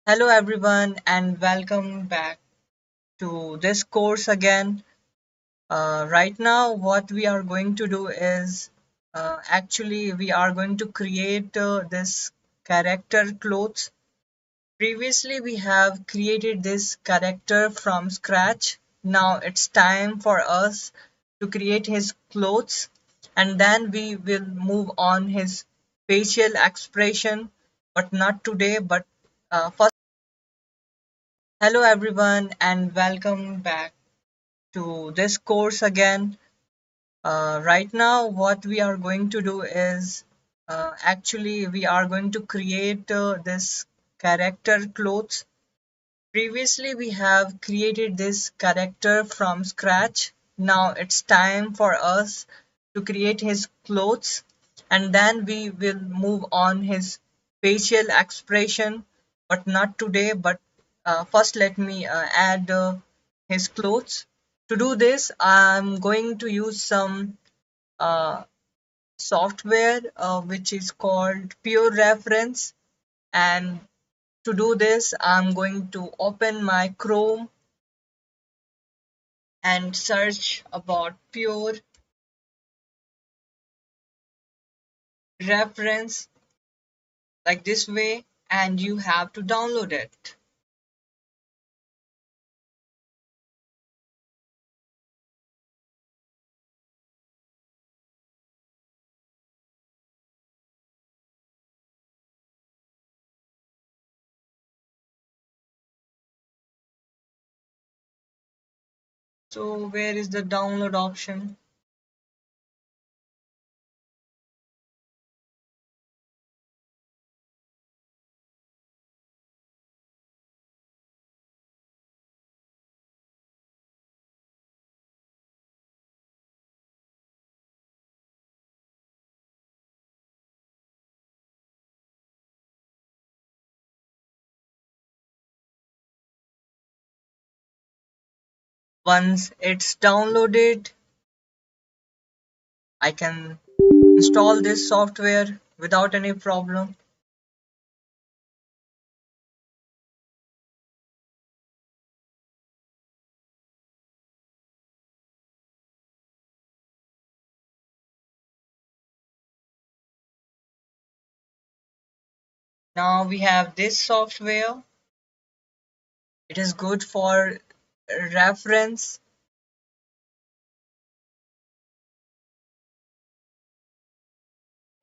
Hello everyone and welcome back to this course again. Right now what we are going to do is actually we are going to create this character clothes. Previously we have created this character from scratch. Now it's time for us to create his clothes and then we will move on his facial expression, but not today, but first. Hello everyone and welcome back to this course again. Right now what we are going to do is actually we are going to create this character clothes. Previously we have created this character from scratch. Now it's time for us to create his clothes and then we will move on his facial expression, but not today, but first let me add his clothes. To do this I'm going to use some uh, software which is called Pure Reference, and to do this I'm going to open my Chrome and search about Pure Reference like this way, and you have to download it. So where is the download option? Once it's downloaded, I can install this software without any problem. Now we have this software. It is good for reference.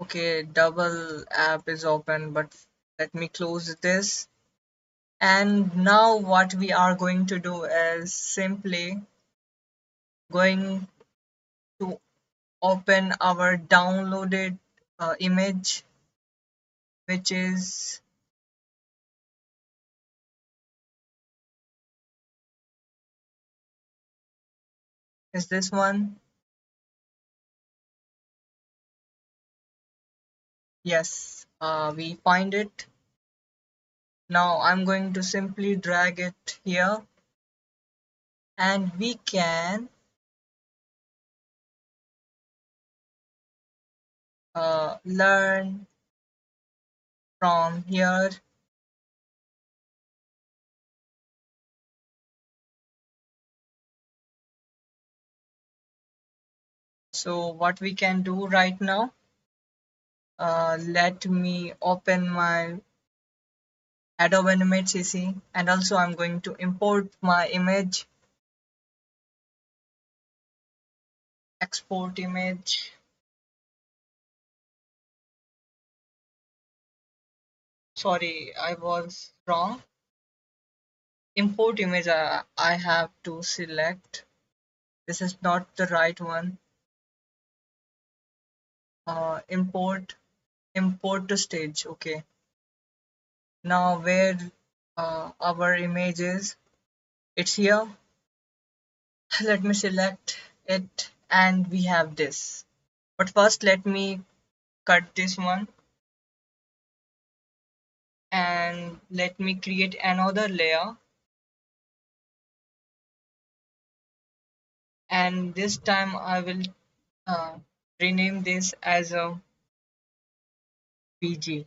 Okay, double app is open, but let me close this. And now what we are going to do is simply going to open our downloaded image, which is this one. Yes, we find it. Now I'm going to simply drag it here, and we can learn from here. So what we can do right now, let me open my Adobe Animate CC, and also I'm going to import my image, export image. Sorry, I was wrong. Import image, I have to select. This is not the right one. Import to stage. Okay. Now where our image is, it's here. Let me select it, and we have this. But first let me cut this one and let me create another layer, and this time I will uh, rename this as a PG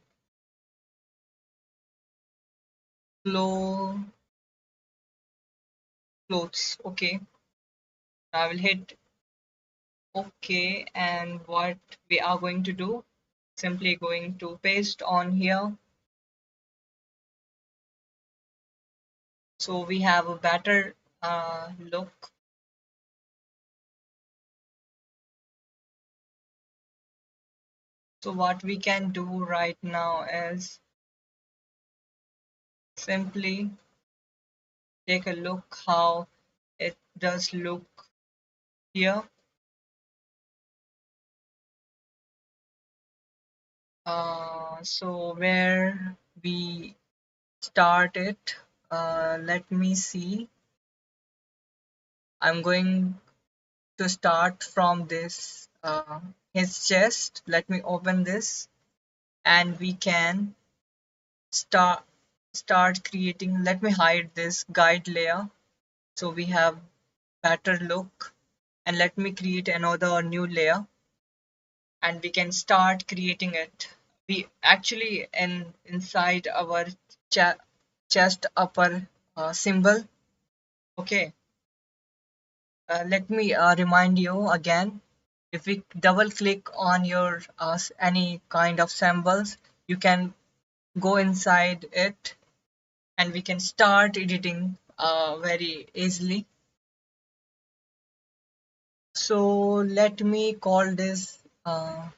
clo- clothes. Okay, I will hit OK, and what we are going to do, simply going to paste on here. So we have a better look. So what we can do right now is simply take a look how it does look here. So where we start it, let me see. I'm going to start from this his chest. Let me open this, and we can start creating. Let me hide this guide layer so we have better look, and let me create another new layer, and we can start creating it. We actually inside our chest upper symbol. Okay, let me remind you again. If we double click on your any kind of symbols, you can go inside it, and we can start editing very easily. So let me call this uh,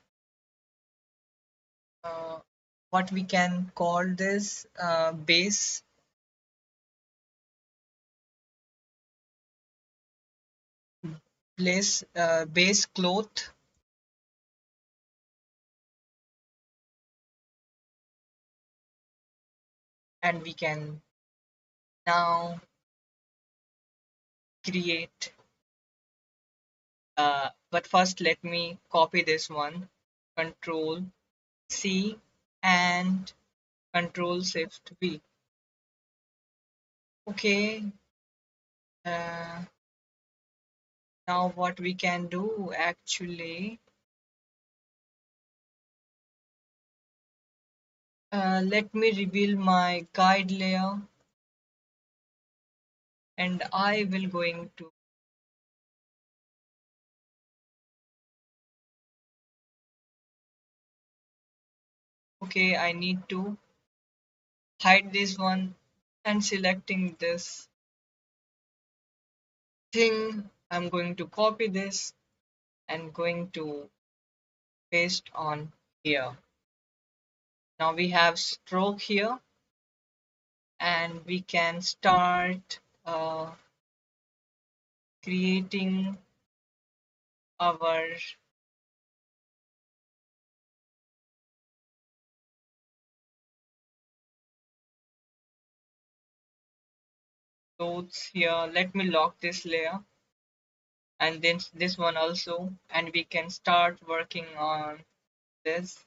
what we can call this base cloth, and we can now create. But first, let me copy this one. Control C and Control Shift V. Okay. Uh, Now what we can do actually, let me reveal my guide layer, and I will going to, okay, I need to hide this one, and selecting this thing, I'm going to copy this and going to paste on here. Now we have stroke here, and we can start creating our clothes here. Let me lock this layer, and then this one also, and we can start working on this.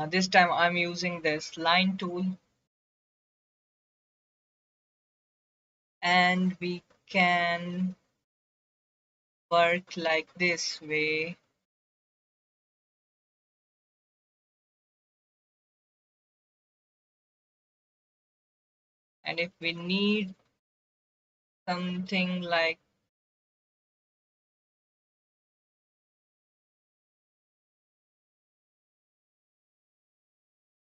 This time I'm using this line tool, and we can work like this way. And if we need something like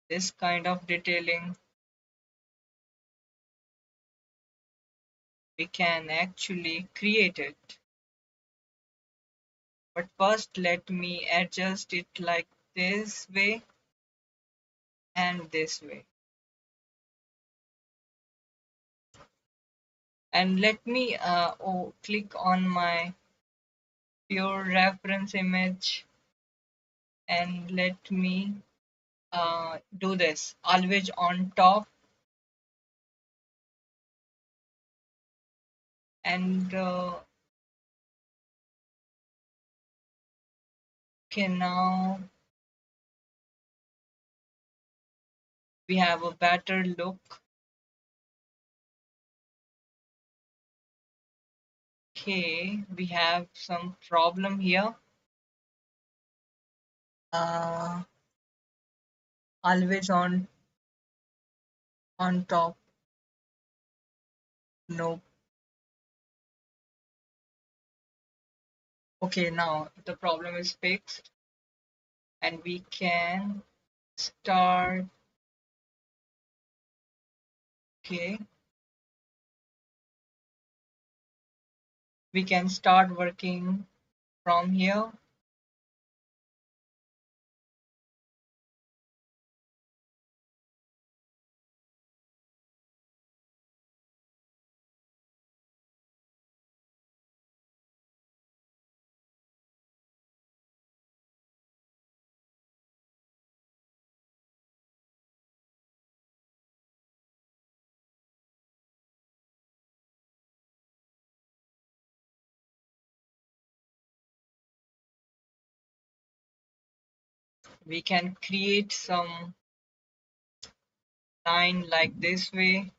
this kind of detailing, we can actually create it. But first let me adjust it like this way and this way. And let me click on my pure reference image, and let me do this always on top, and okay, now we have a better look. Okay, we have some problem here. uh, Always on on top. Nope. Okay, now the problem is fixed and we can start. Okay, we can start working from here. We can create some line like this way.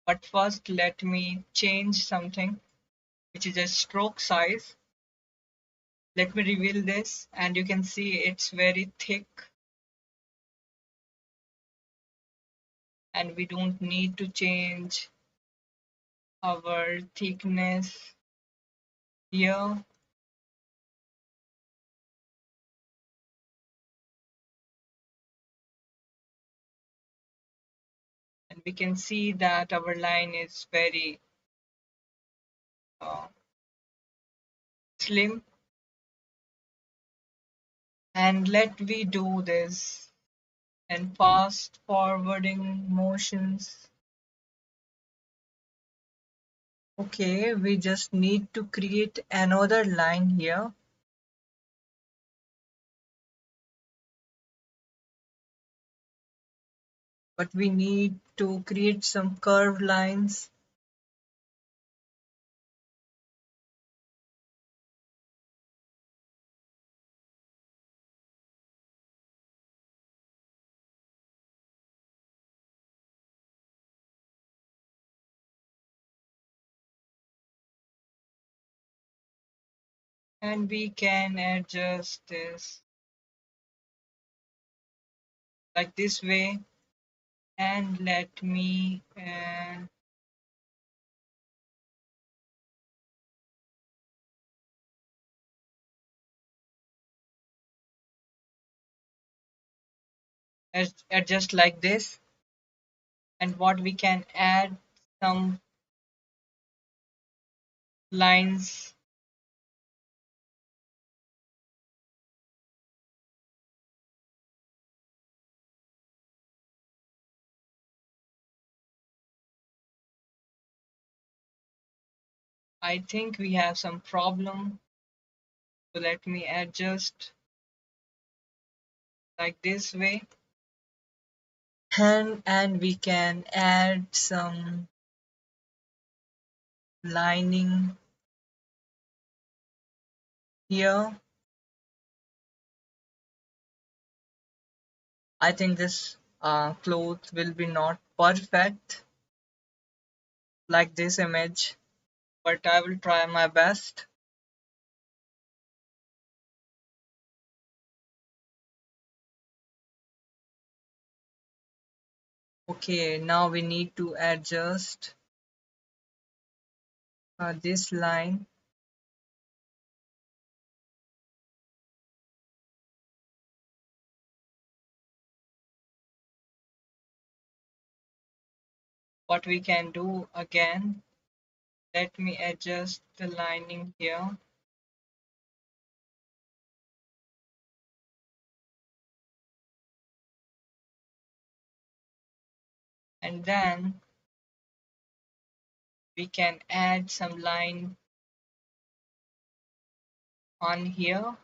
But first, let me change something, which is a stroke size. Let me reveal this, and you can see it's very thick, and we don't need to change our thickness here. And we can see that our line is very uh, slim. And let me do this in fast forwarding motions. Okay, we just need to create another line here. But we need to create some curved lines. And we can adjust this like this way. And let me adjust like this. And what we can add some lines. I think we have some problem. So let me adjust like this way. And we can add some lining here. I think this cloth will be not perfect like this image, but I will try my best. Okay, now we need to adjust this line. What we can do again, let me adjust the lining here. And then we can add some line on here.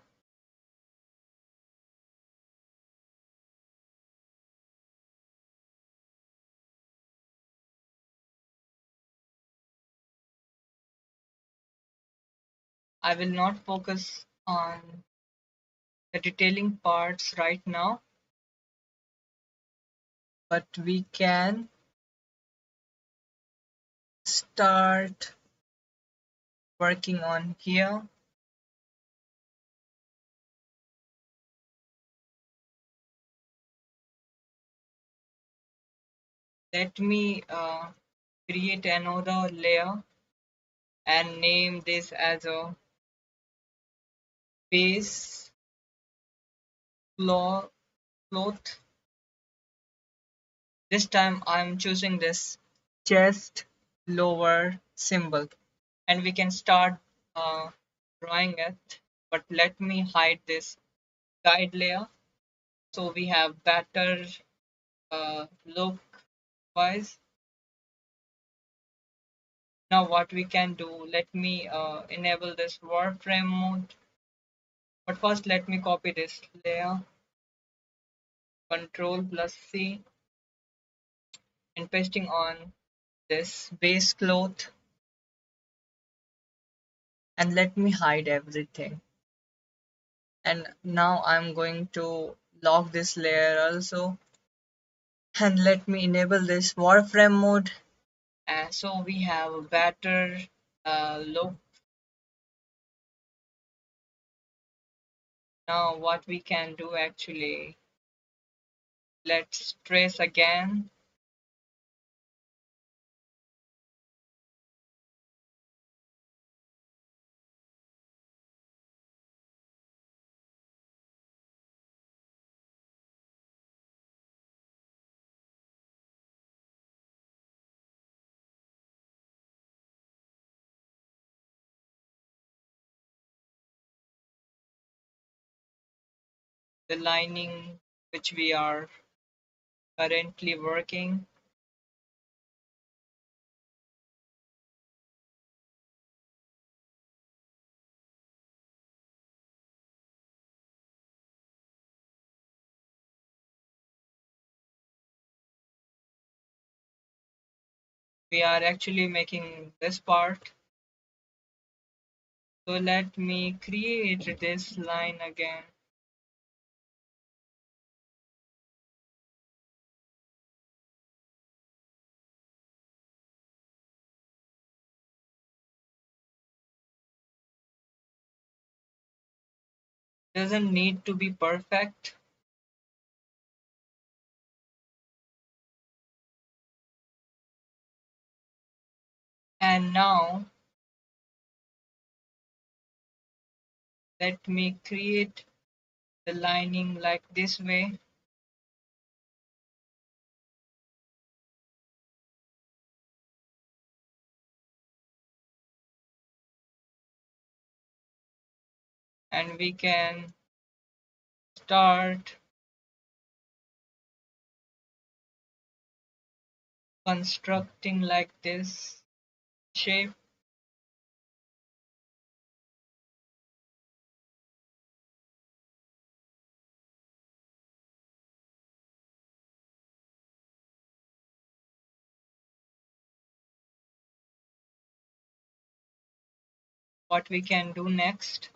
I will not focus on the detailing parts right now, but we can start working on here. Let me create another layer and name this as a base cloth. This time I'm choosing this chest lower symbol, and we can start uh, drawing it. But let me hide this guide layer so we have better look wise. Now what we can do, let me enable this wireframe mode. But first let me copy this layer, Control plus C, and pasting on this base cloth, and let me hide everything. And now I'm going to lock this layer also, and let me enable this wireframe mode, and so we have a better look. Now what we can do actually, let's trace again. The lining which we are currently working. We are actually making this part. So let me create this line again. Doesn't need to be perfect. And now let me create the lining like this way. And we can start constructing like this shape. What we can do next,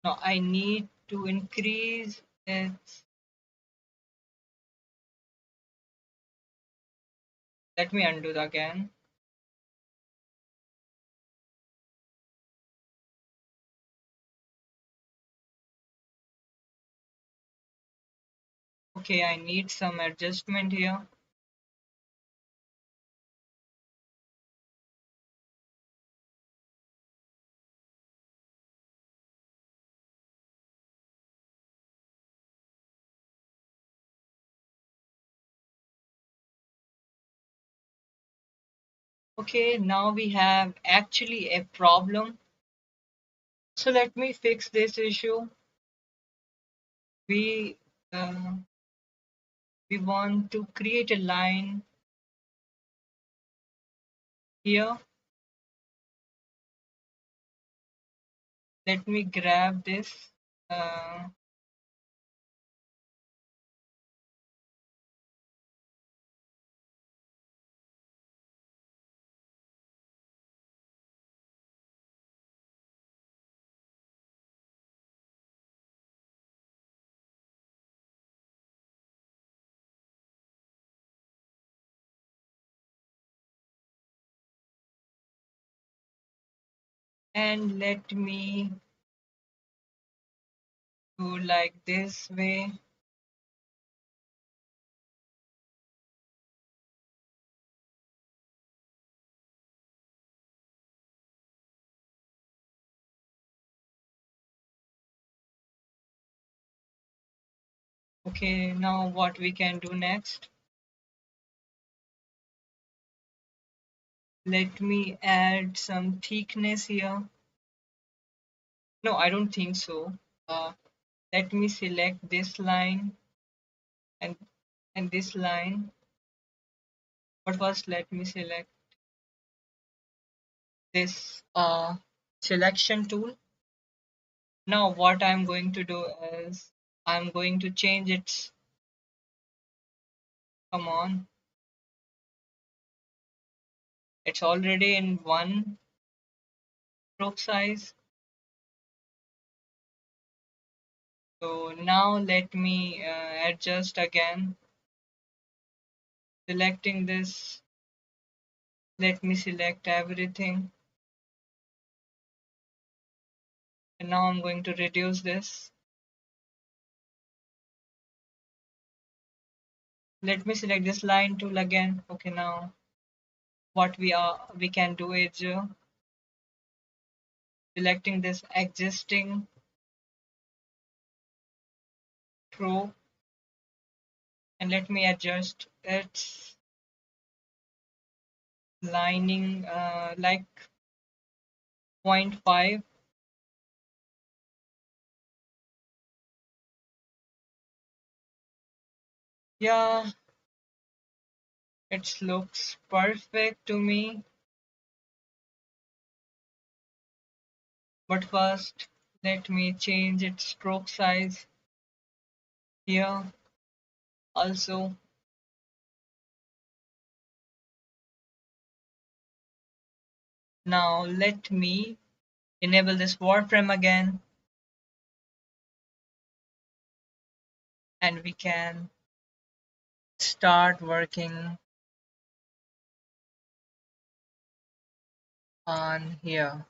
now I need to increase its, let me undo it again. Okay, I need some adjustment here. Okay, now we have actually a problem. So let me fix this issue. We uh, we want to create a line here. Let me grab this. Uh, and let me do like this way. Okay, now what we can do next? Let me add some thickness here. No, I don't think so. Uh, Let me select this line and this line. But first, let me select this selection tool. Now, what I'm going to do is I'm going to change its, come on, it's already in one stroke size. So now let me adjust again, selecting this. Let me select everything. And now I'm going to reduce this. Let me select this line tool again. Okay, now what we can do is selecting this existing row, and let me adjust its lining like 0.5. Yeah, it looks perfect to me. But first, let me change its stroke size here also. Now let me enable this wireframe again, and we can start working on here.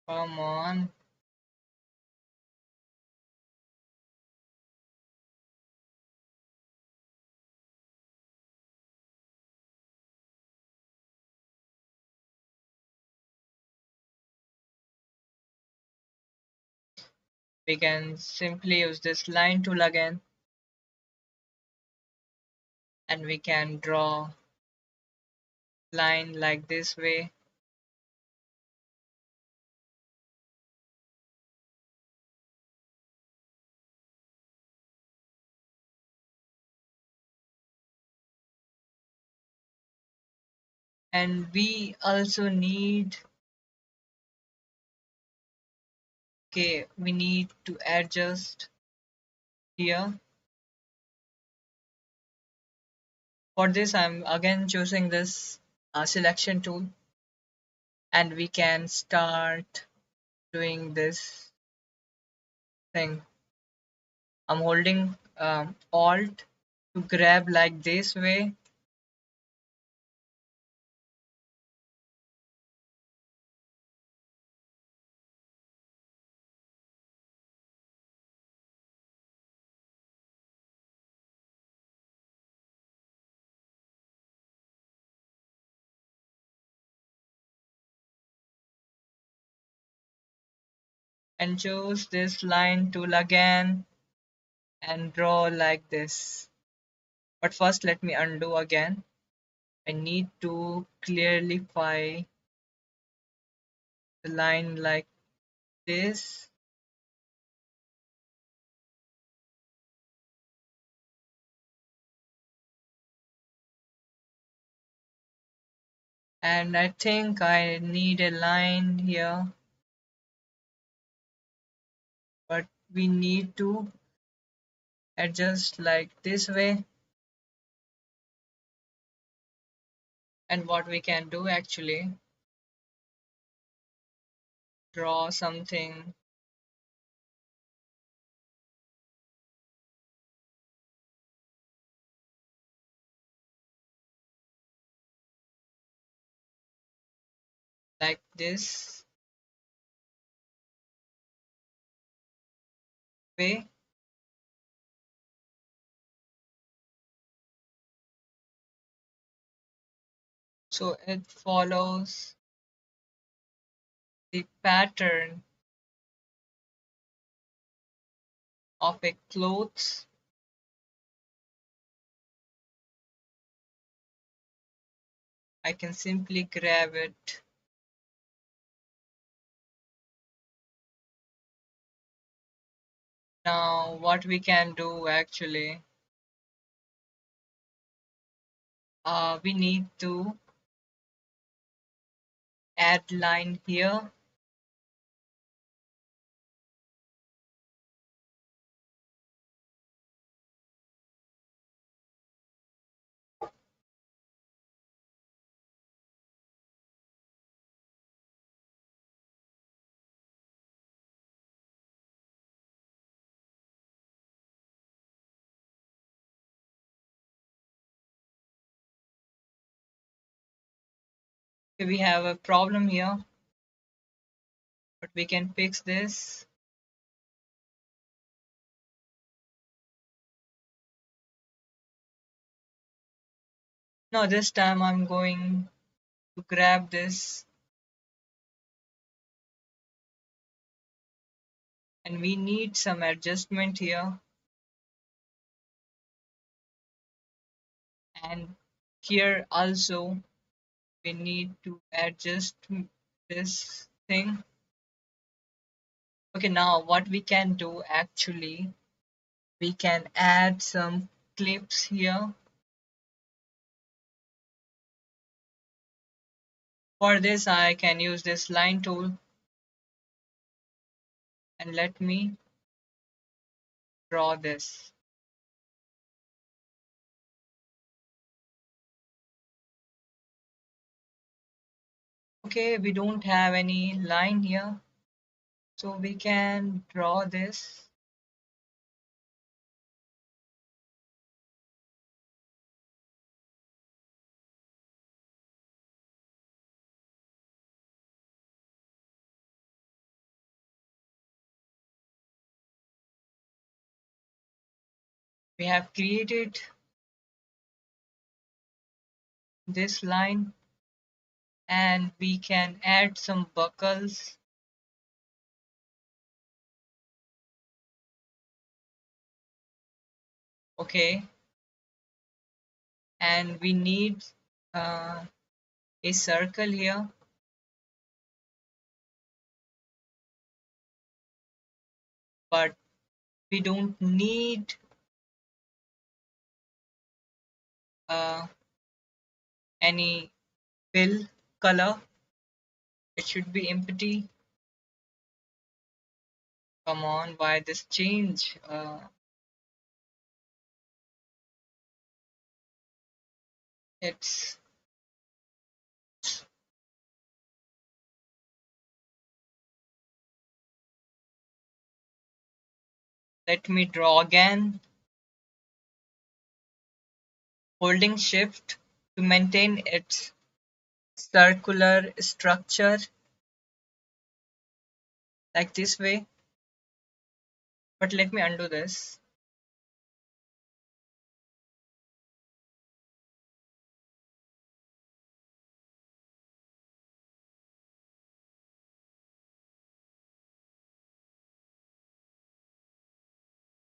Come on. We can simply use this line tool again, and we can draw line like this way. And we also need, okay, we need to adjust here. For this, I'm again choosing this selection tool, and we can start doing this thing. I'm holding Alt to grab like this way, and choose this line tool again and draw like this. But first, let me undo again. I need to clarify the line like this. And I think I need a line here, but we need to adjust like this way. And what we can do actually, draw something. like this way. So it follows the pattern of a clothes. I can simply grab it. Now what we can do actually, we need to add line here. Okay, we have a problem here, but we can fix this. Now this time I'm going to grab this, and we need some adjustment here, and here also we need to adjust this thing. Okay, now what we can do actually, we can add some clips here. For this I can use this line tool, and let me draw this. Okay, we don't have any line here, so we can draw this. We have created this line, and we can add some buckles. Okay, and we need uh, a circle here, but we don't need uh, any fill color. It should be empty. Come on, why this change? It's Let me draw again, holding shift to maintain its circular structure, like this way. But let me undo this.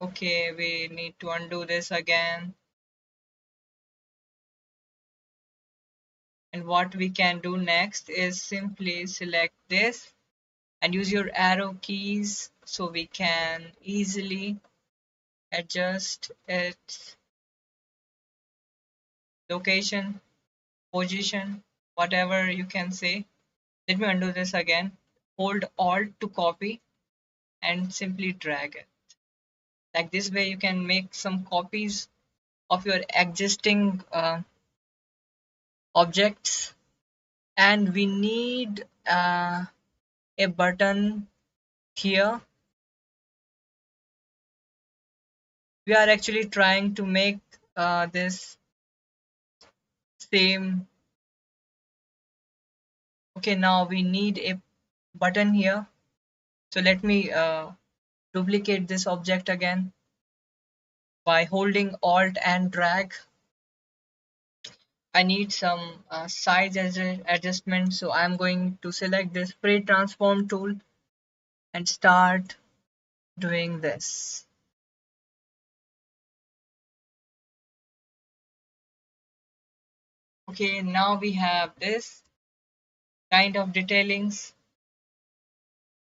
Okay, we need to undo this again. And what we can do next is simply select this and use your arrow keys so we can easily adjust its location, position, whatever you can say. Let me undo this again. Hold Alt to copy and simply drag it. Like this way, you can make some copies of your existing objects. And we need a button here. We are actually trying to make this same Okay, now we need a button here. So let me duplicate this object again by holding Alt and drag. I need some size adjustment, so I'm going to select this spray transform tool and start doing this. Okay, now we have this kind of detailings,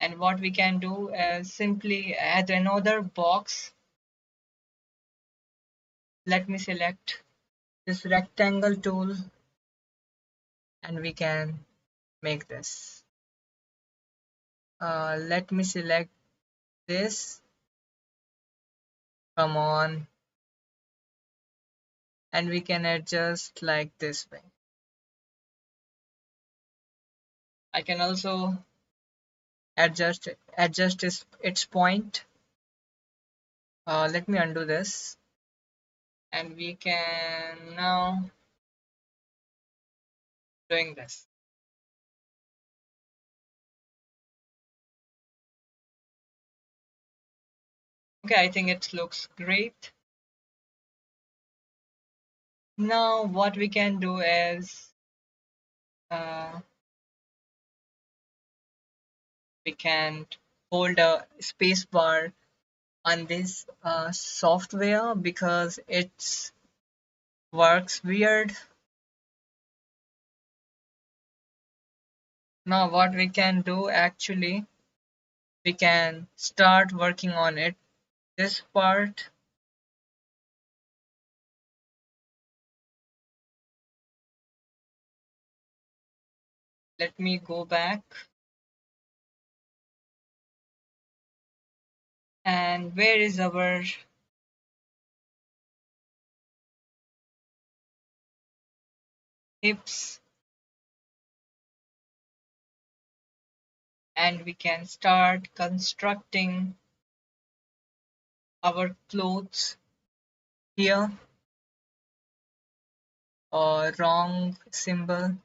and what we can do is simply add another box. Let me select this rectangle tool and we can make this. Let me select this, come on, and we can adjust like this way. I can also adjust its point. Let me undo this, and we can now doing this. Okay, I think it looks great. Now what we can do is uh, we can hold a space bar on this software because it works weird. Now what we can do actually, we can start working on it. This part, let me go back. And where is our hips? And we can start constructing our clothes here. Or wrong symbol.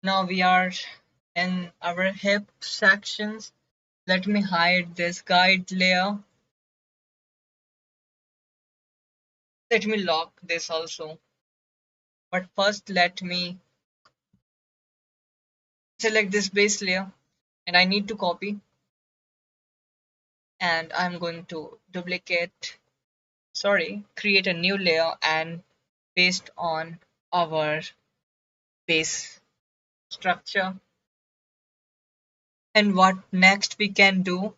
Now we are in our hip sections. Let me hide this guide layer. Let me lock this also. But first let me select this base layer and I need to copy, and I'm going to duplicate, sorry, create a new layer and paste on our base structure. And what next we can do,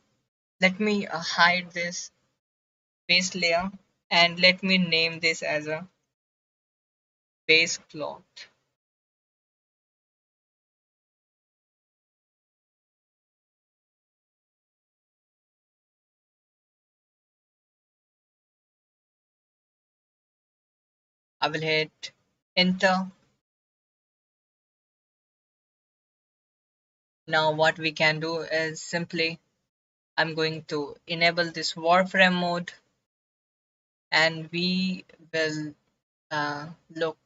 let me hide this base layer and let me name this as a base cloth. I will hit enter. Now what we can do is simply I'm going to enable this warframe mode and we will look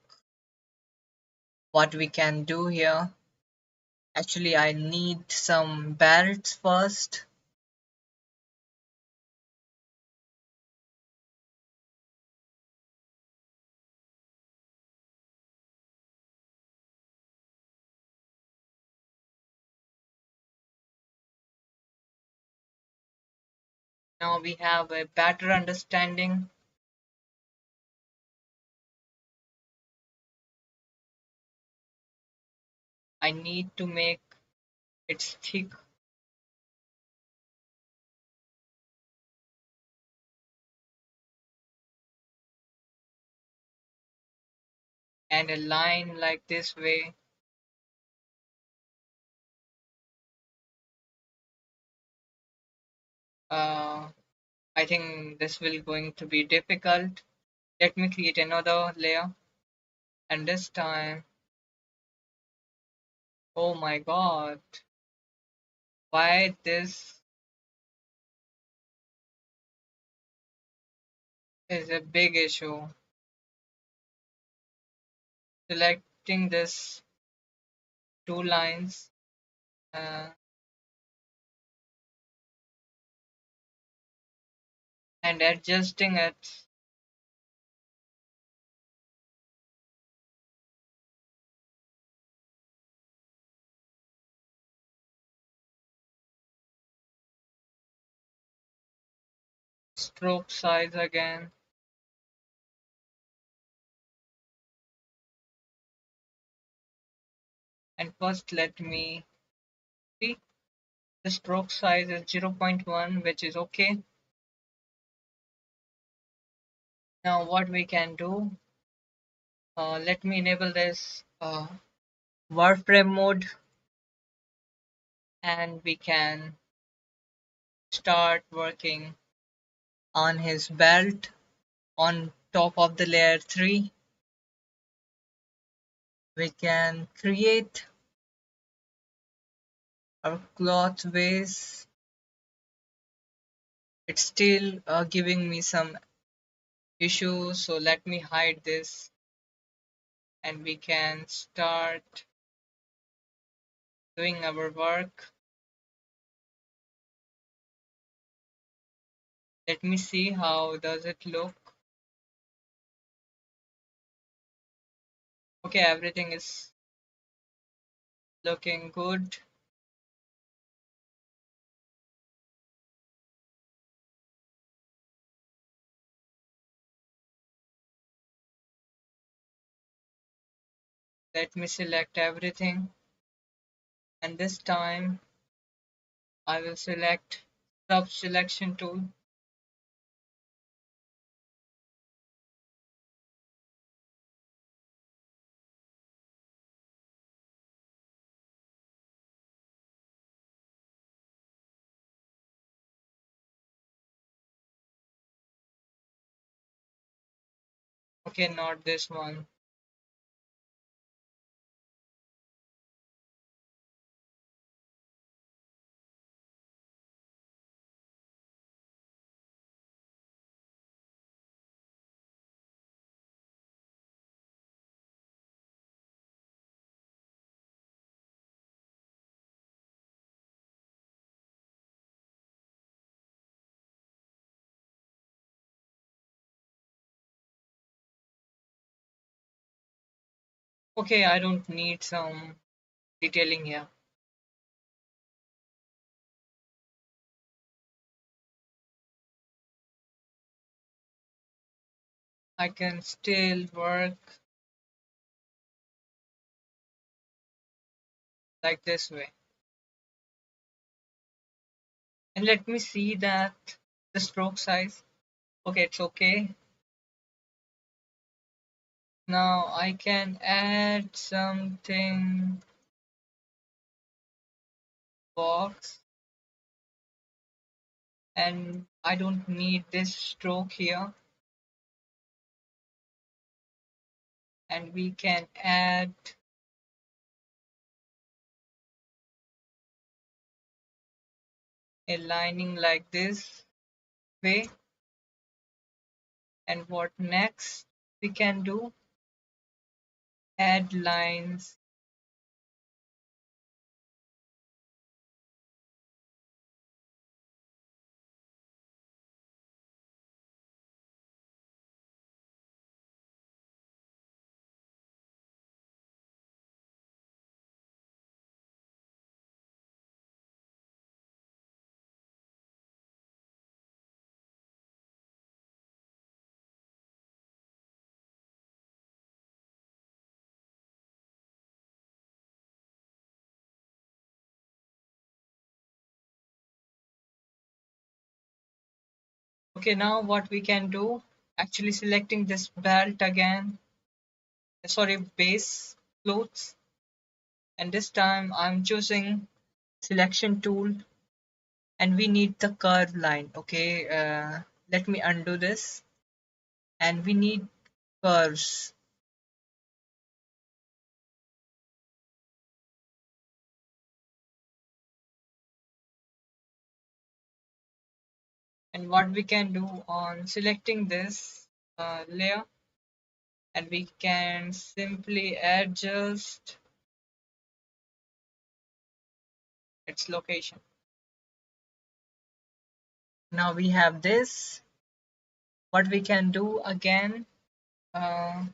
what we can do here. Actually, I need some barrels first. Now we have a better understanding. I need to make it thick and a line like this way. Uh, I think this will going to be difficult. Let me create another layer, and this time, oh my god, why this is a big issue. Select selecting this two lines uh, and adjusting it. Stroke size again. And first let me see, the stroke size is 0.1, which is okay. Now what we can do, let me enable this wireframe mode, and we can start working on his belt on top of the layer 3. We can create our cloth base. It's still giving me some issues, so let me hide this and we can start doing our work. Let me see how does it look. Okay, everything is looking good. Let me select everything, and this time I will select sub selection tool. Okay, not this one. Okay, I don't need some detailing here. I can still work like this way. And let me see that the stroke size. Okay, it's okay. Now I can add something box, and I don't need this stroke here, and we can add a lining like this way. And what next we can do, add lines. Okay, now what we can do, actually selecting this belt again, sorry, base clothes, and this time I'm choosing selection tool, and we need the curve line. Okay, let me undo this, and we need curves. And what we can do on selecting this layer, and we can simply adjust its location. Now we have this. What we can do again, uh,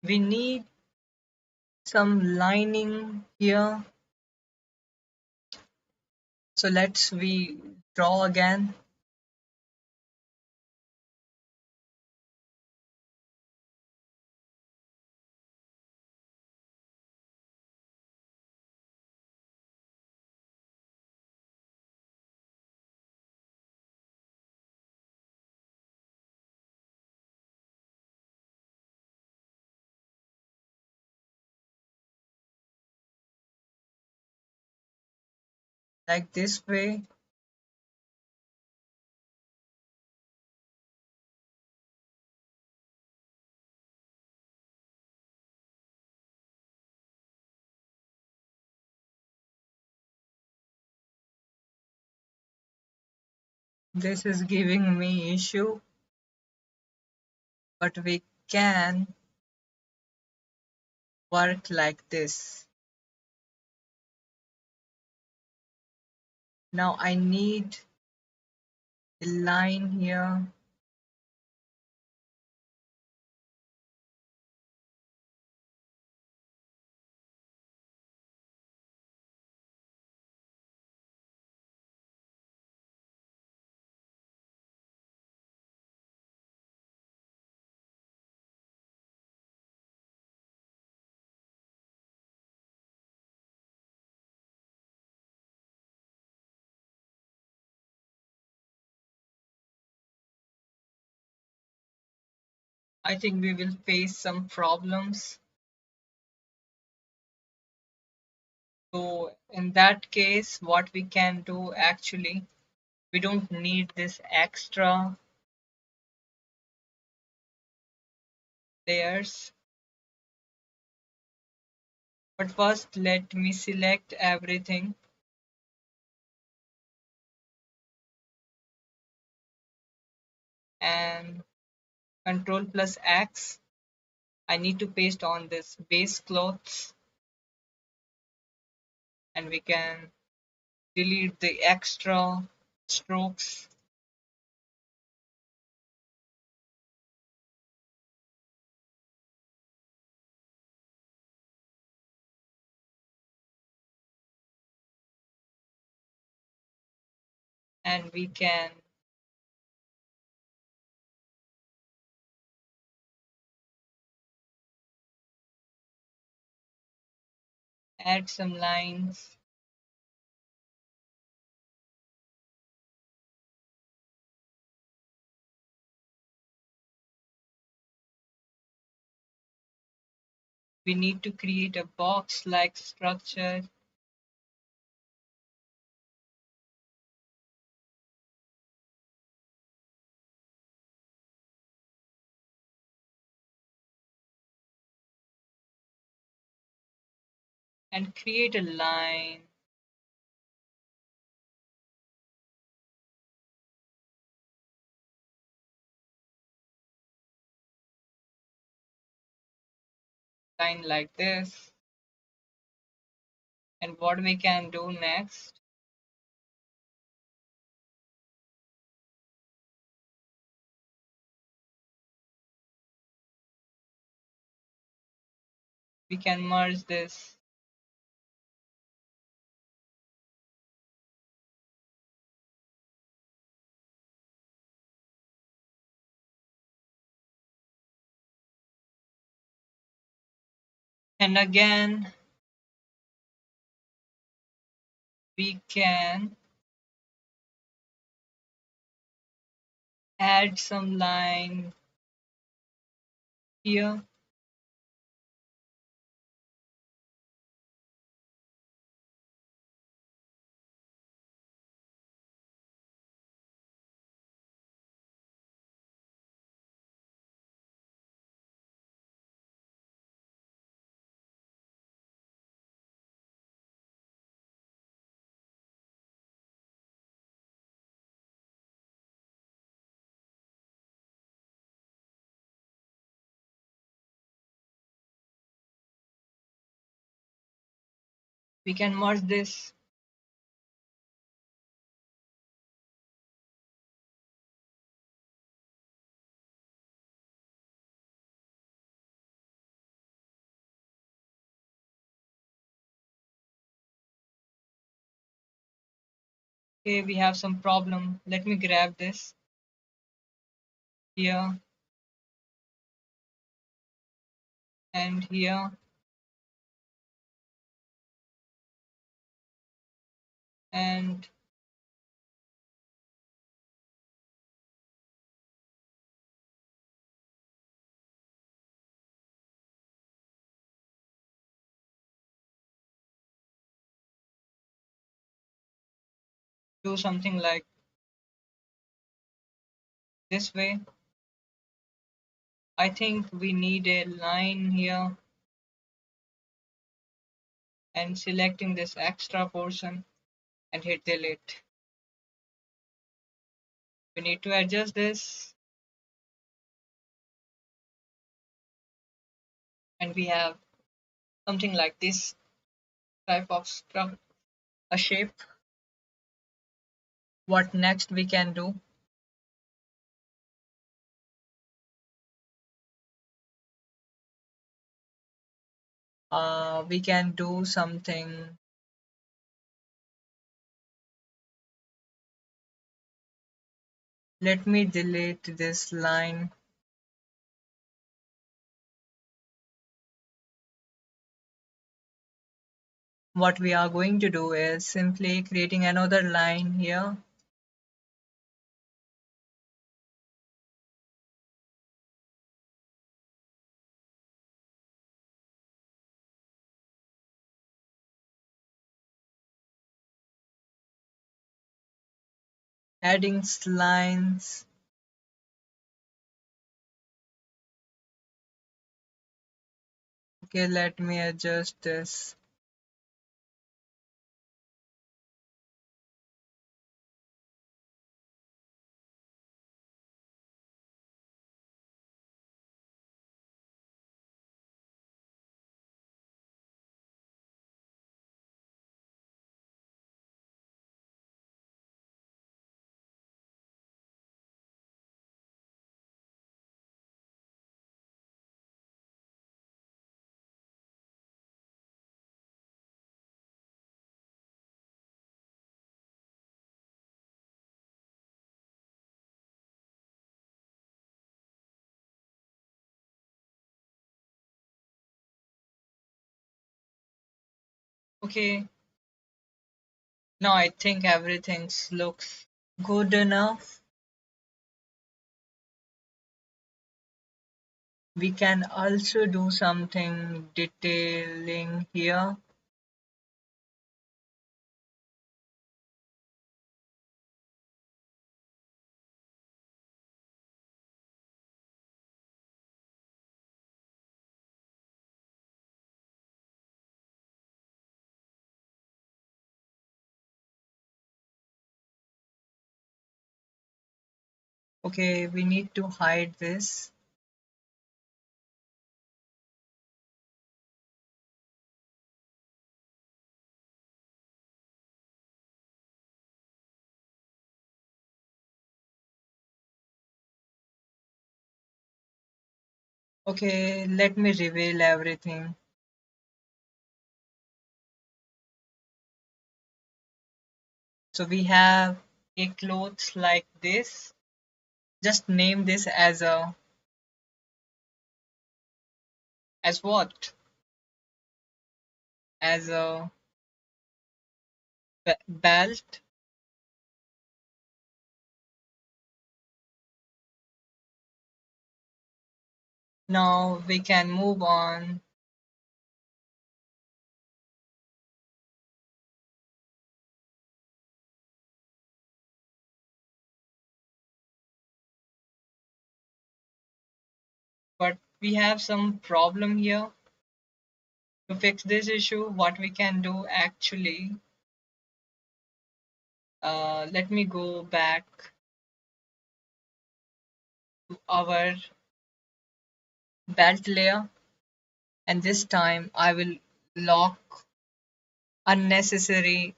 we need some lining here. So let's we draw again. Like this way. This is giving me issue, but we can work like this. Now I need a line here, I think we will face some problems. So in that case, what we can do actually, we don't need this extra layers. But first, let me select everything and Control plus X. I need to paste on this base clothes, and we can delete the extra strokes. And we can add some lines. We need to create a box-like structure. And create a line. Line like this. And what we can do next, we can merge this. And again, we can add some line here. We can merge this. Okay, we have some problem. Let me grab this here and here and do something like this way. I think we need a line here and selecting this extra portion and hit delete. We need to adjust this and we have something like this type of stuff, a shape. What next we can do? We can do something. Let me delete this line. What we are going to do is simply creating another line here. Adding lines. Okay, let me adjust this. Okay, now I think everything looks good enough. We can also do something detailing here. Okay, we need to hide this. Okay, let me reveal everything. So we have a clothes like this. Just name this as what? As a belt. Now we can move on. But we have some problem here. To fix this issue, what we can do actually, let me go back to our belt layer and this time I will lock unnecessary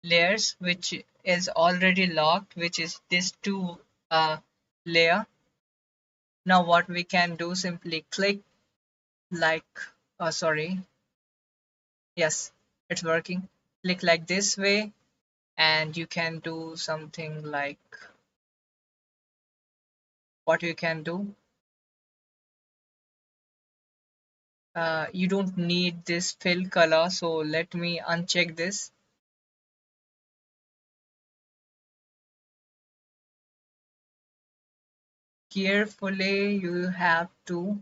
layers which is already locked, which is this two layer. Now what we can do, simply click like, sorry, yes, it's working. Click like this way, and you can do something like, what you can do, you don't need this fill color, so let me uncheck this. Carefully you have to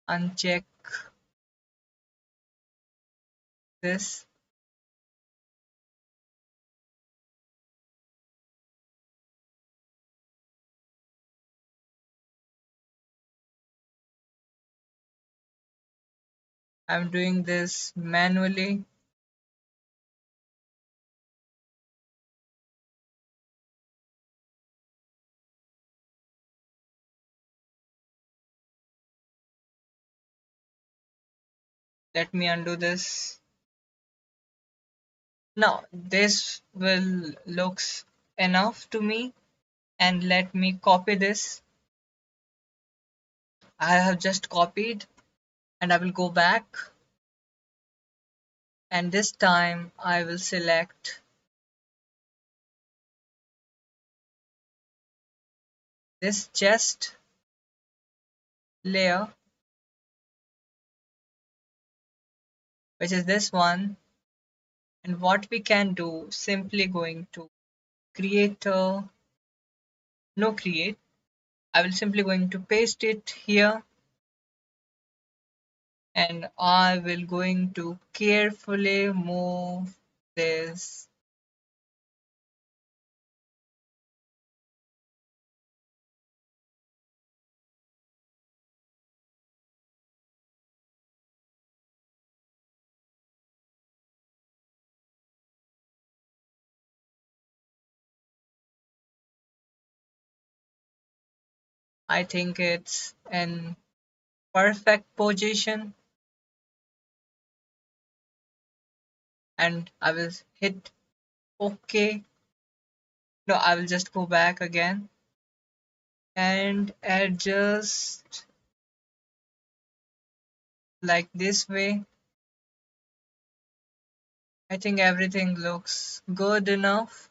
uncheck this. I'm doing this manually. Let me undo this. Now this will looks enough to me, and let me copy this. I have just copied, and I will go back, and this time I will select this chest layer, which is this one. And what we can do, simply going to create a no create, I will simply going to paste it here, and I will going to carefully move this. I think it's in perfect position, and I will hit OK. No, I will just go back again and adjust like this way. I think everything looks good enough,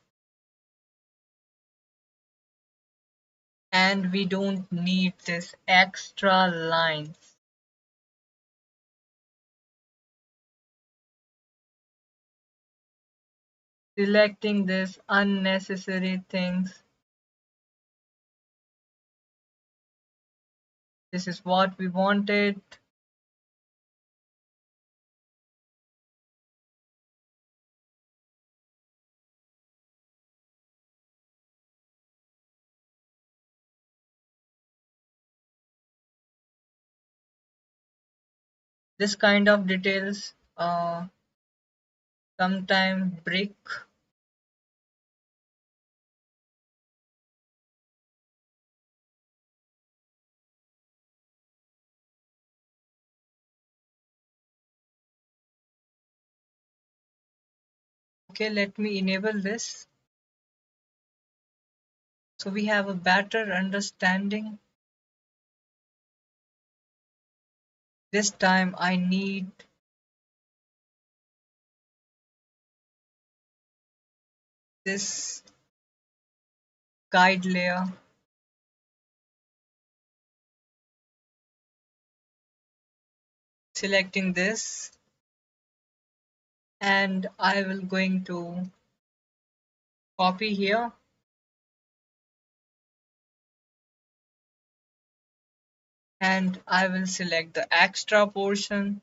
and we don't need this extra lines. Selecting this unnecessary things. This is what we wanted. This kind of details sometime break. Okay, let me enable this so we have a better understanding. This time I need this guide layer. Selecting this, and I will going to copy here, and I will select the extra portion.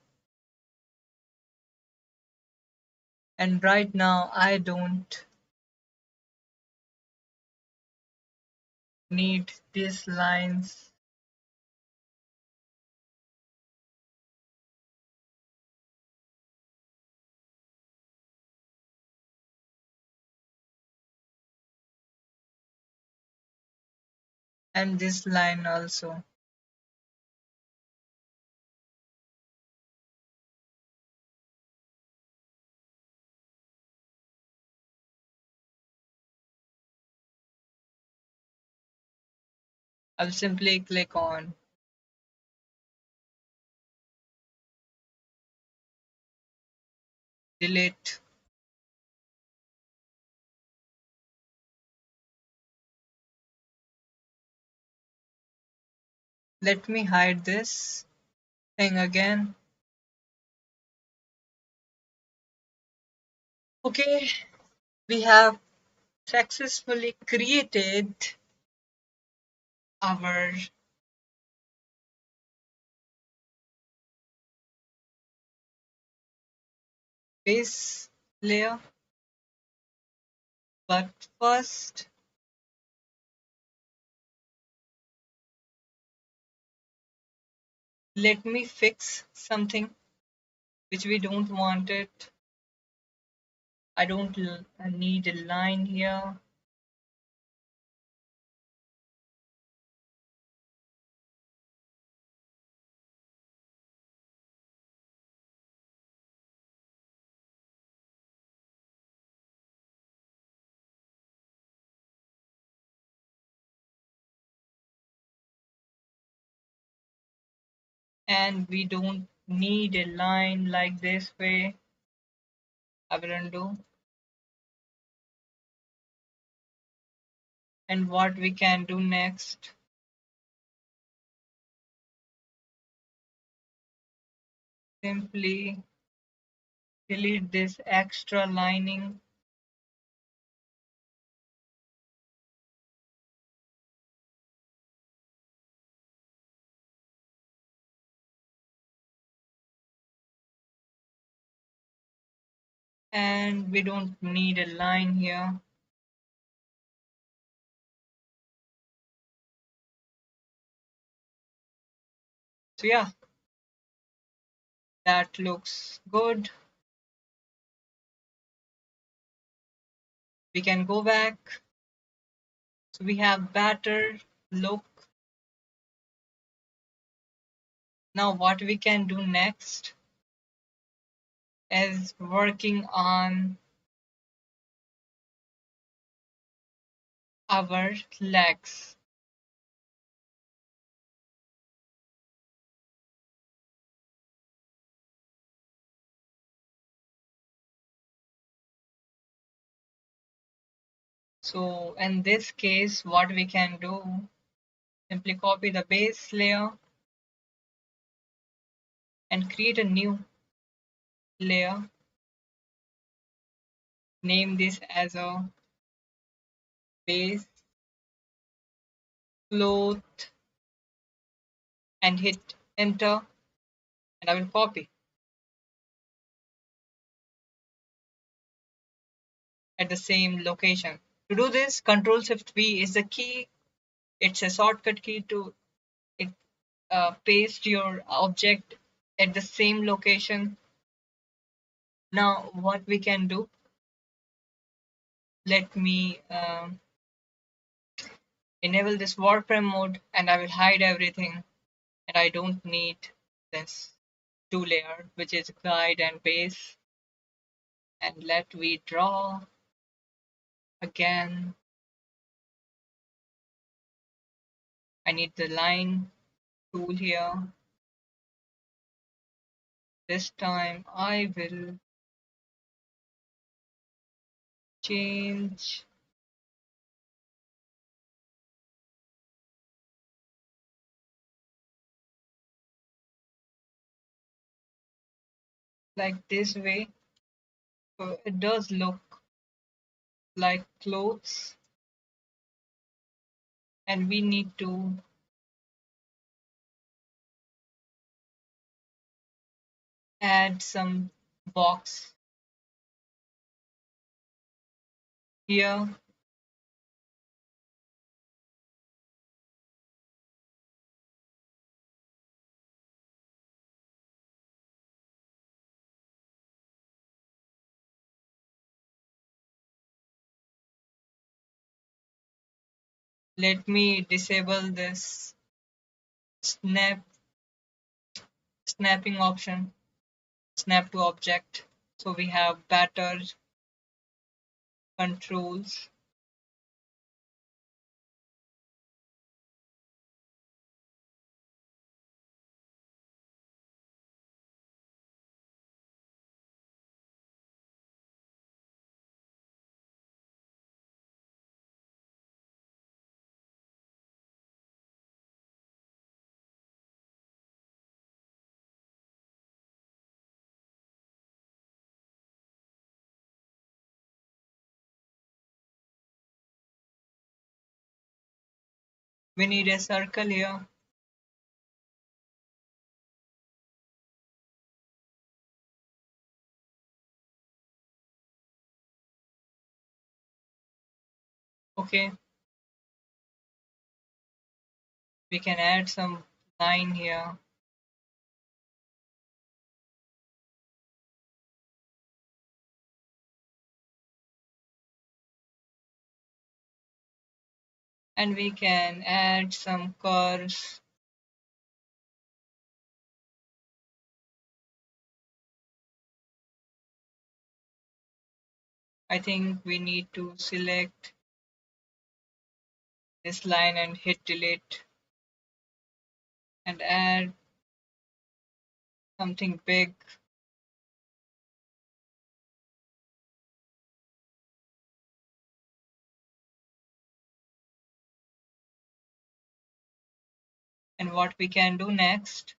And right now I don't need these lines. And this line also. I'll simply click on delete. Let me hide this thing again. Okay, we have successfully created our base layer. But first, let me fix something which we don't want it. I don't need a line here. And we don't need a line like this way. I will undo. And what we can do next, simply delete this extra lining and we don't need a line here. So yeah, that looks good. We can go back. So we have better look. Now what we can do next is working on our legs. So in this case, what we can do, simply copy the base layer and create a new layer. Name this as a base cloth and hit enter, and I will copy at the same location. To do this, Control Shift V is the key. It's a shortcut key to it, paste your object at the same location. Now what we can do, let me enable this wireframe mode and I will hide everything, and I don't need this two layer which is guide and base. And let me draw again. I need the line tool here. This time I will change like this way. So it does look like clothes, and we need to add some box here. Let me disable this snapping option, snap to object, so we have better controls. We need a circle here. Okay, we can add some line here. And we can add some curves. I think we need to select this line and hit delete and add something big. And what we can do next,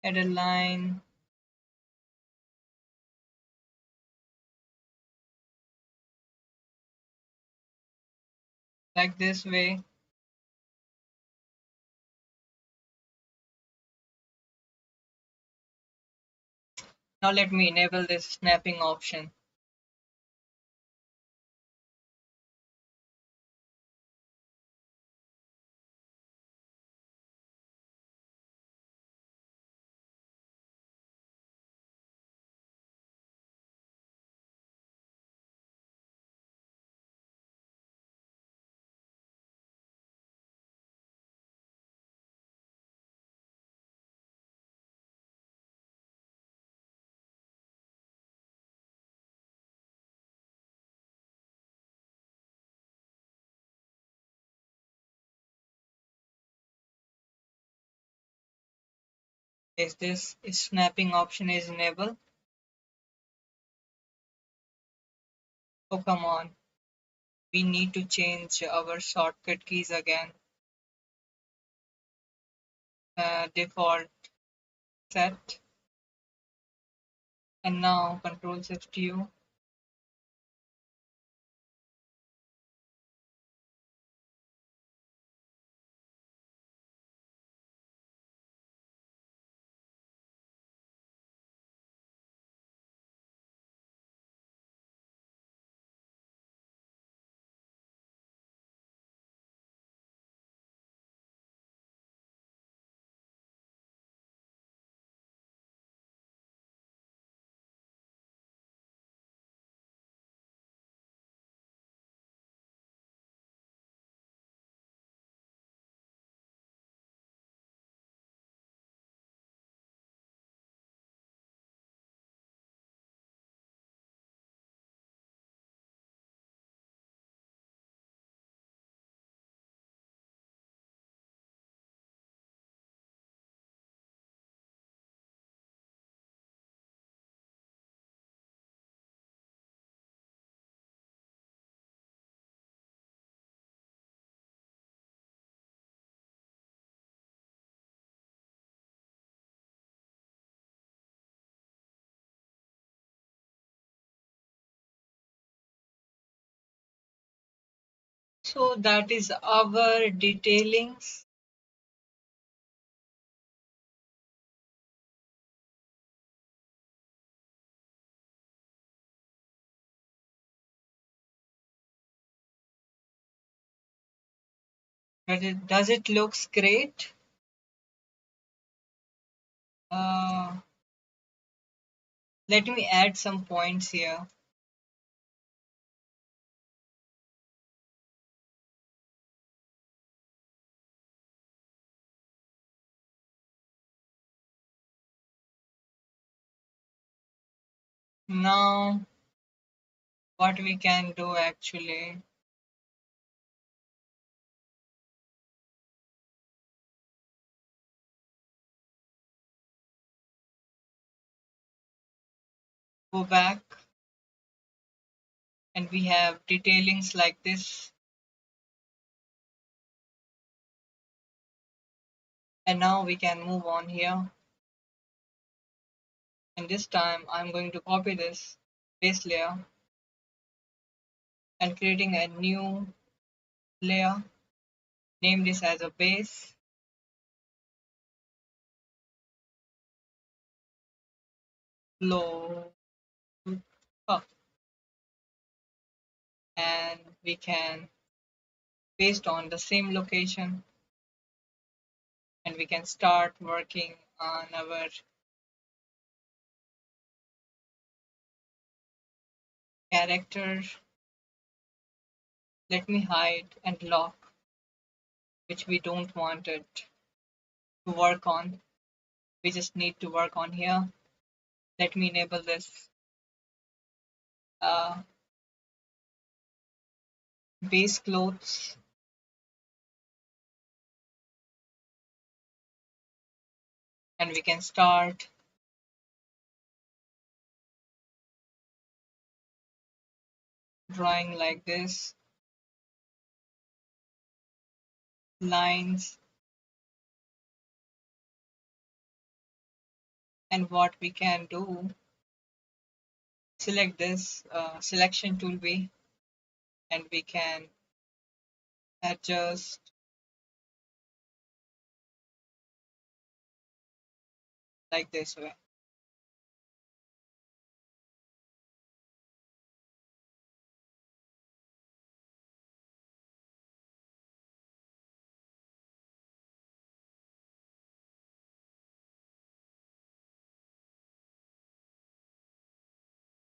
add a line like this way. Now let me enable this snapping option. Is this snapping option is enabled? Oh, come on. We need to change our shortcut keys again. Default set. And now Control Shift U. So that is our detailings. Does it looks great? Uh, Let me add some points here. Now, what we can do actually, go back and we have detailings like this. And now we can move on here. And this time I'm going to copy this base layer and creating a new layer. Name this as a base. Flow up, and we can paste on the same location, and we can start working on our character. Let me hide and lock, which we don't want it to work on. We just need to work on here. Let me enable this uh, base clothes, and we can start drawing like this, lines, and what we can do, select this selection toolbar, and we can adjust like this way.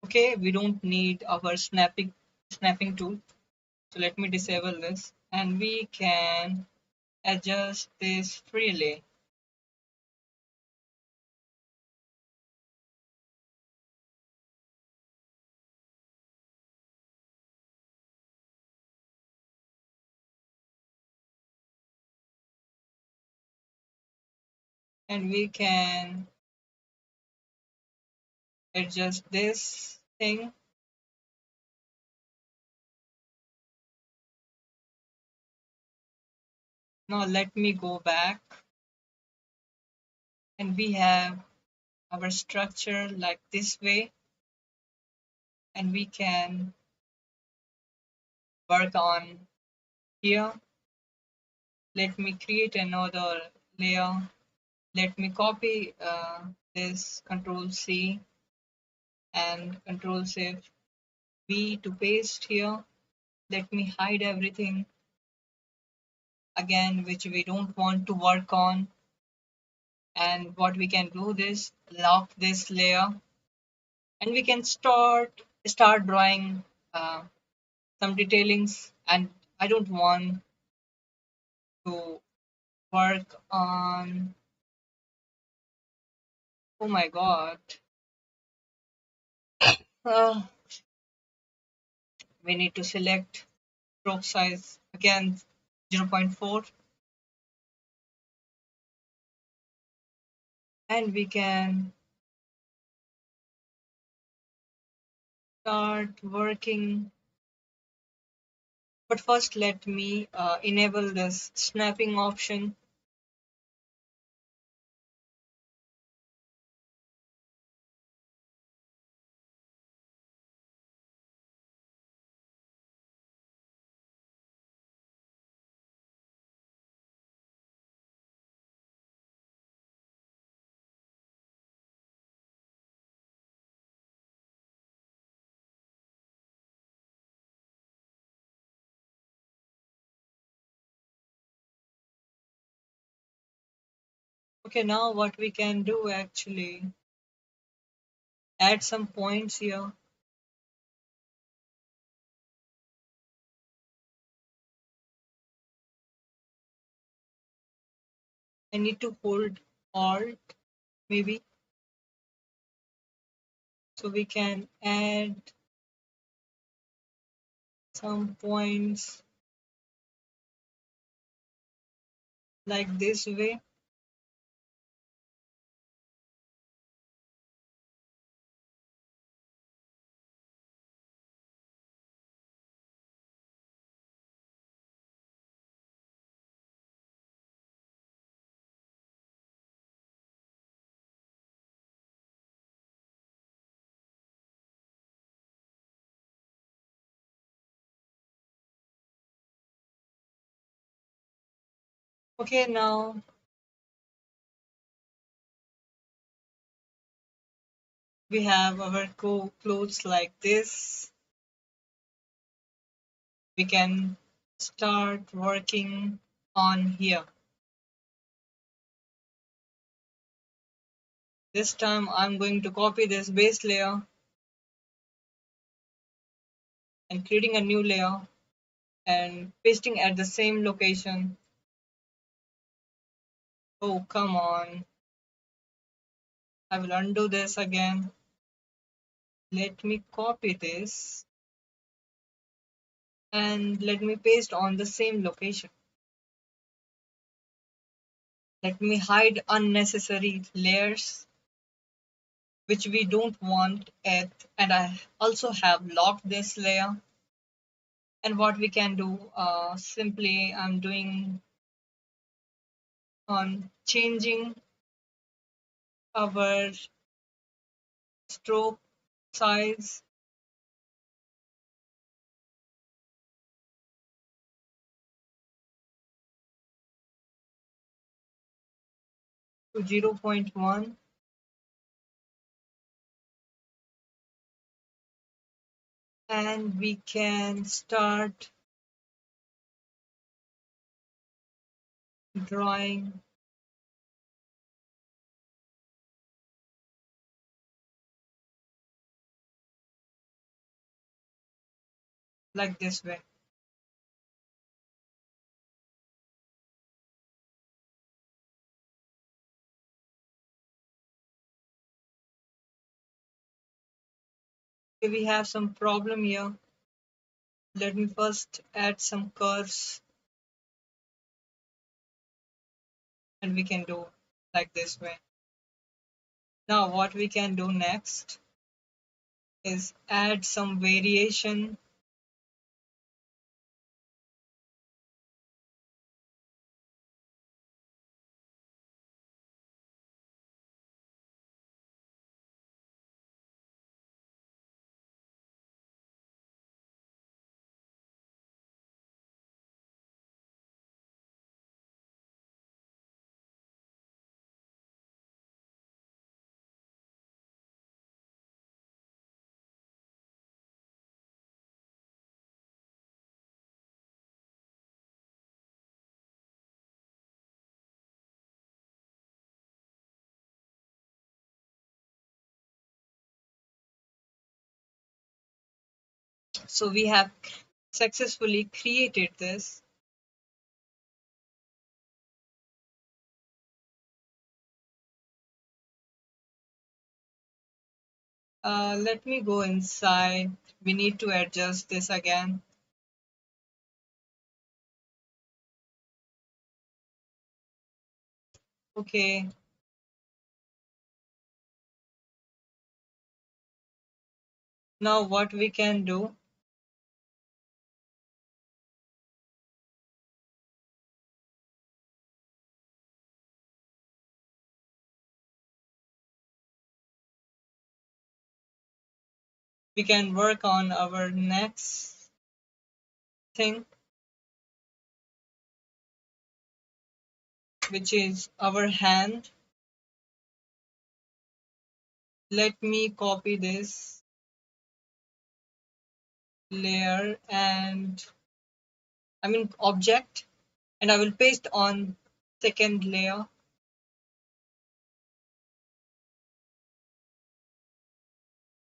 Okay, we don't need our snapping tool. So let me disable this, and we can adjust this freely. And we can adjust this thing. Now let me go back, and we have our structure like this way, and we can work on here. Let me create another layer. Let me copy this, Control C and Control Shift V to paste here. Let me hide everything again, which we don't want to work on. And what we can do is lock this layer, and we can start drawing some detailings. And I don't want to work on, oh my god, uh, we need to select stroke size again 0.4, and we can start working. But first let me enable this snapping option. Okay, now what we can do actually, add some points here. I need to hold Alt maybe, so we can add some points like this way. Okay, now we have our clothes like this. We can start working on here. This time I'm going to copy this base layer and creating a new layer and pasting at the same location. Oh, come on. I will undo this again. Let me copy this and let me paste on the same location. Let me hide unnecessary layers which we don't want it, and I also have locked this layer. And what we can do, simply I'm doing on changing our stroke size to 0.1, and we can start drawing like this way. Okay, we have some problem here. Let me first add some curves, and we can do like this way. Now what we can do next is add some variation. So we have successfully created this. Let me go inside. We need to adjust this again. Okay, now what we can do, we can work on our next thing, which is our hand. Let me copy this layer and object, and I will paste on second layer,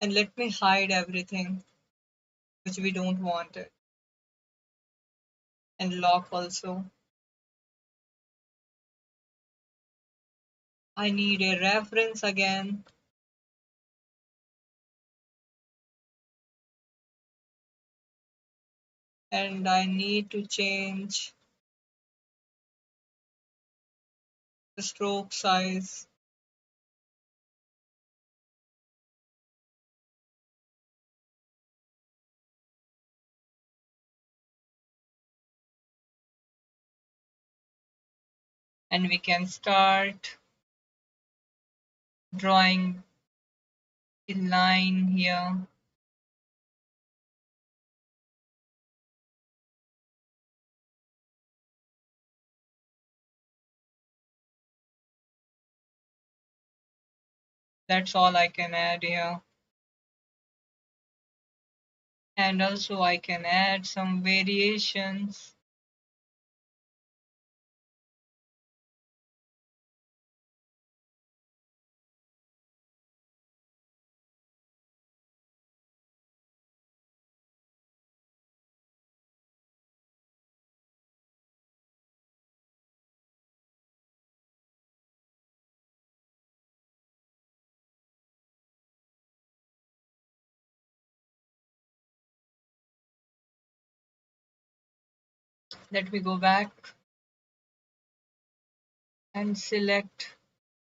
and let me hide everything which we don't want it, and lock also. I need a reference again, and I need to change the stroke size. And we can start drawing a line here. That's all I can add here. And also I can add some variations. Let me go back and select.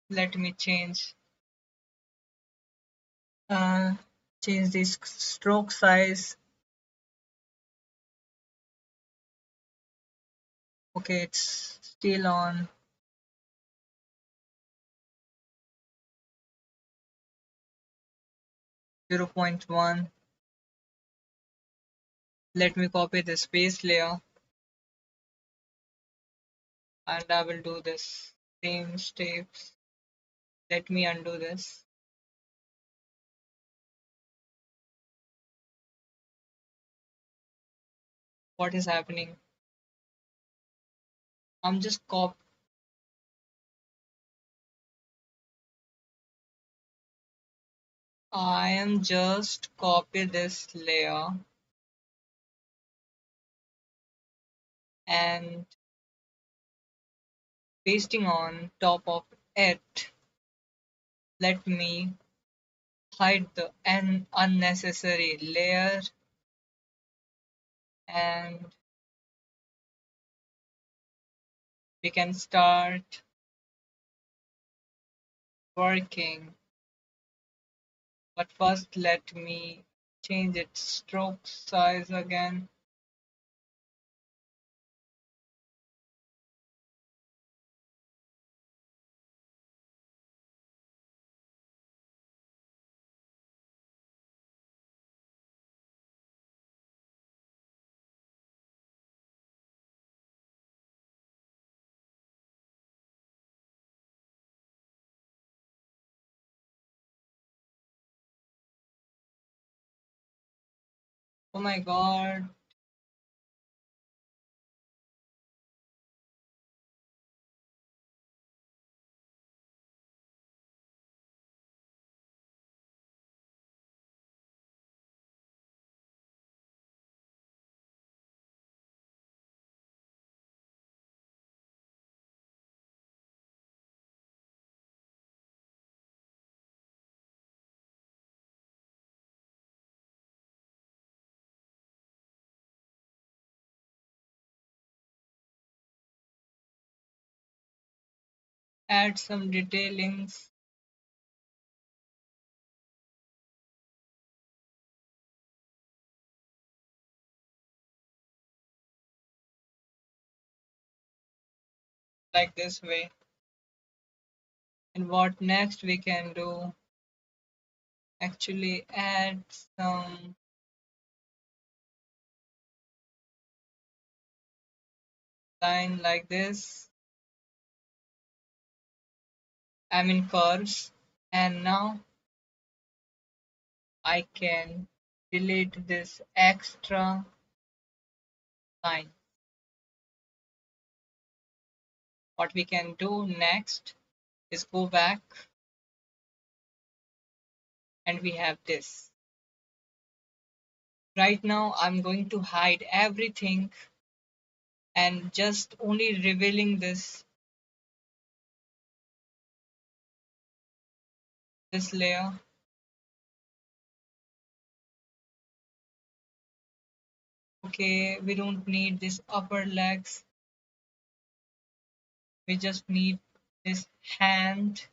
Let me uh, change this stroke size. Okay, it's still on 0.1. Let me copy this base layer and I will do this same steps. Let me undo this. What is happening? I'm just cop I am just copy this layer and pasting on top of it. Let me hide the unnecessary layer and we can start working. But first let me change its stroke size again. Oh my god. Add some detailings. Like this way. And what next we can do? Actually add some line like this. I mean curves. And now I can delete this extra line. What we can do next is go back and we have this. Right now I'm going to hide everything and just only revealing this layer. Okay, we don't need this upper legs. We just need this hand.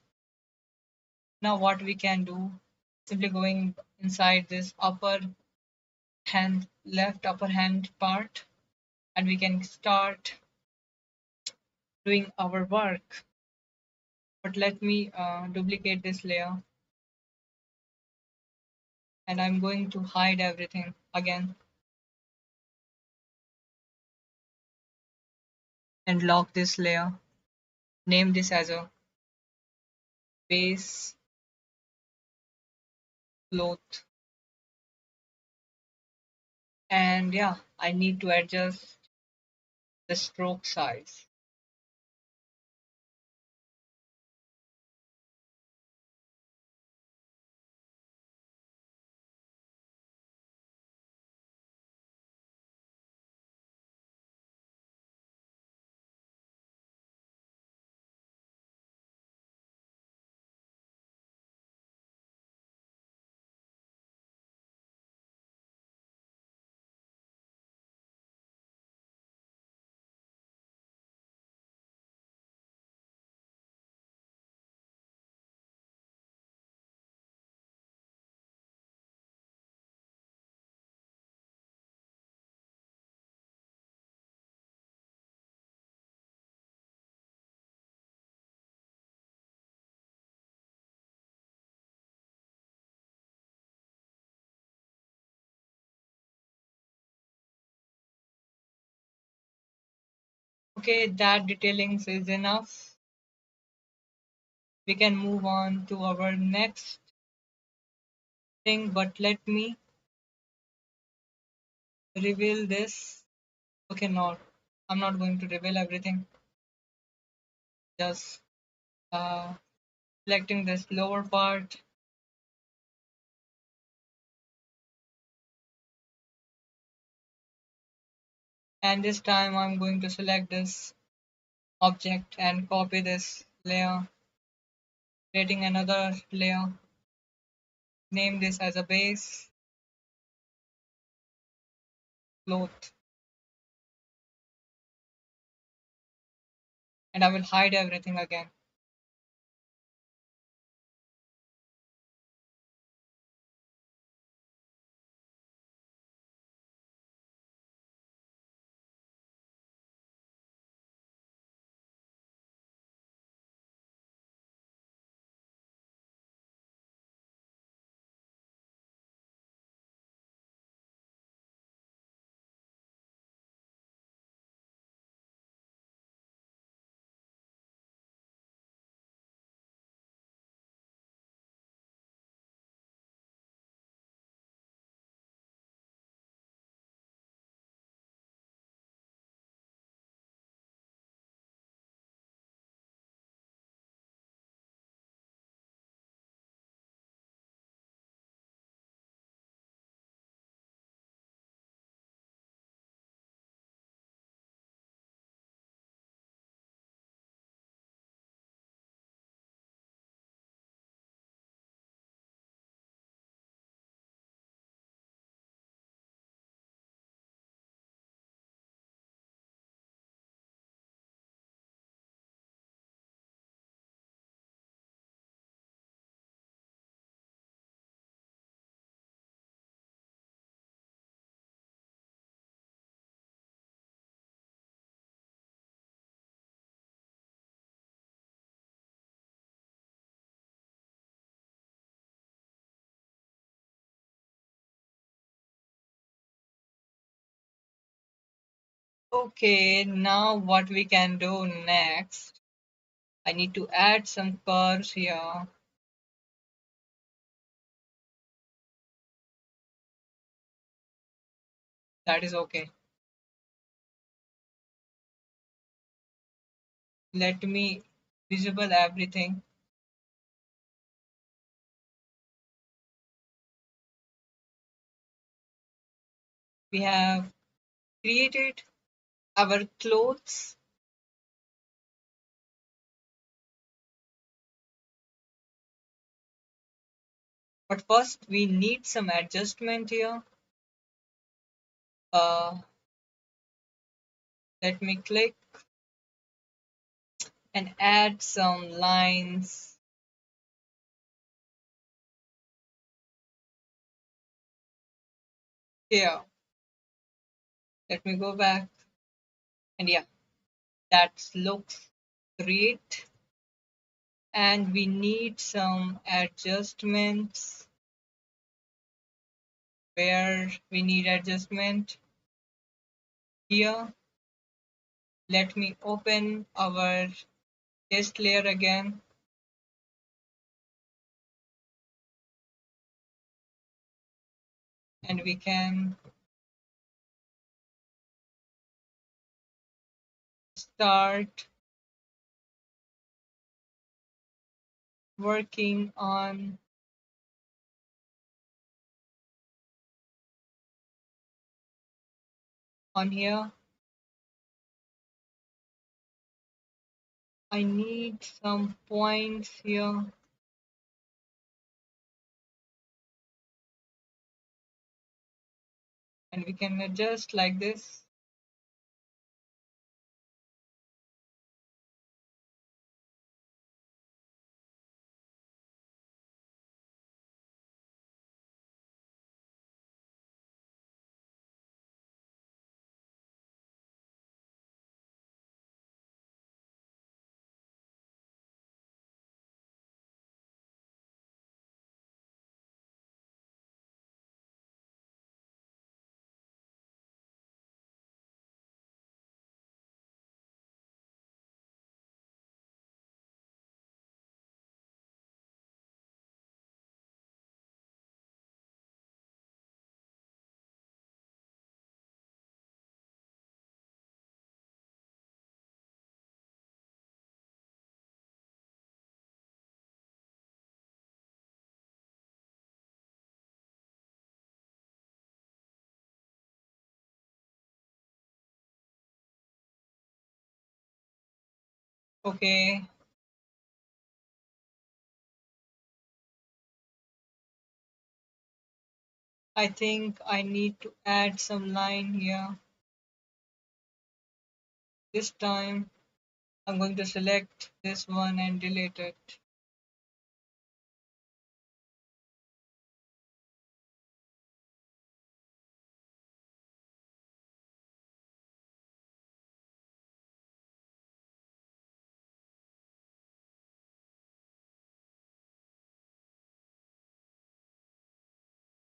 Now what we can do, simply going inside this upper hand, left upper hand part, and we can start doing our work. But let me duplicate this layer and I'm going to hide everything again and lock this layer. Name this as a base cloth. And yeah, I need to adjust the stroke size. Okay, that detailing is enough. We can move on to our next thing, but let me reveal this. Okay, not. I'm not going to reveal everything. Just uh, selecting this lower part, and this time I'm going to select this object and copy this layer, creating another layer, name this as a base cloth, and I will hide everything again. Okay, now what we can do next, I need to add some curves here. That is okay. Let me visible everything. We have created our clothes, but first we need some adjustment here. Uh, Let me click and add some lines here. Let me go back, and yeah, that looks great. And we need some adjustments where we need adjustment here. Let me open our test layer again. and we can start working on here. I need some points here, and we can adjust like this. Okay, I think I need to add some line here. This time I'm going to select this one and delete it.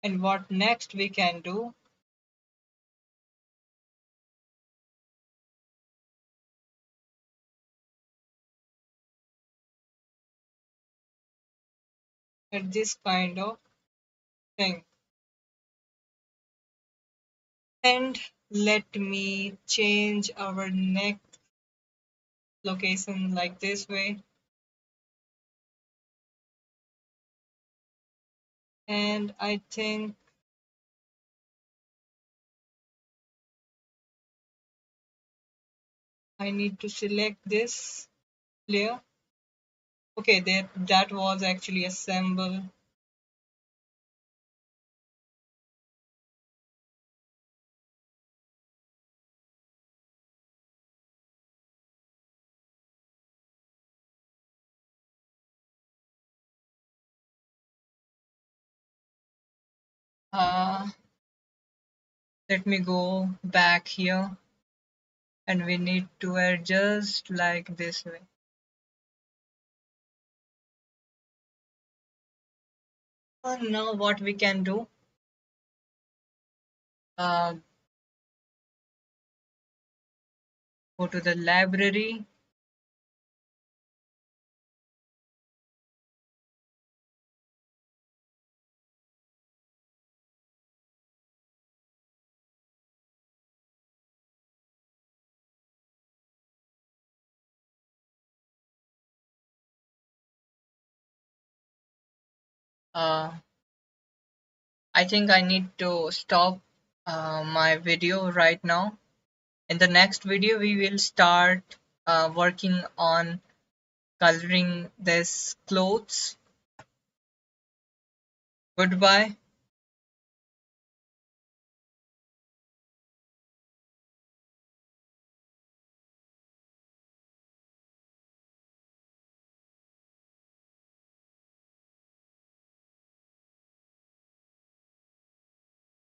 And what next we can do, at this kind of thing. And let me change our next location like this way. And I think I need to select this layer. Okay, that was actually a symbol. Uh, Let me go back here, and we need to adjust like this way. Now what we can do, uh, go to the library, uh, I think I need to stop my video right now. In the next video, we will start working on coloring this clothes. Goodbye.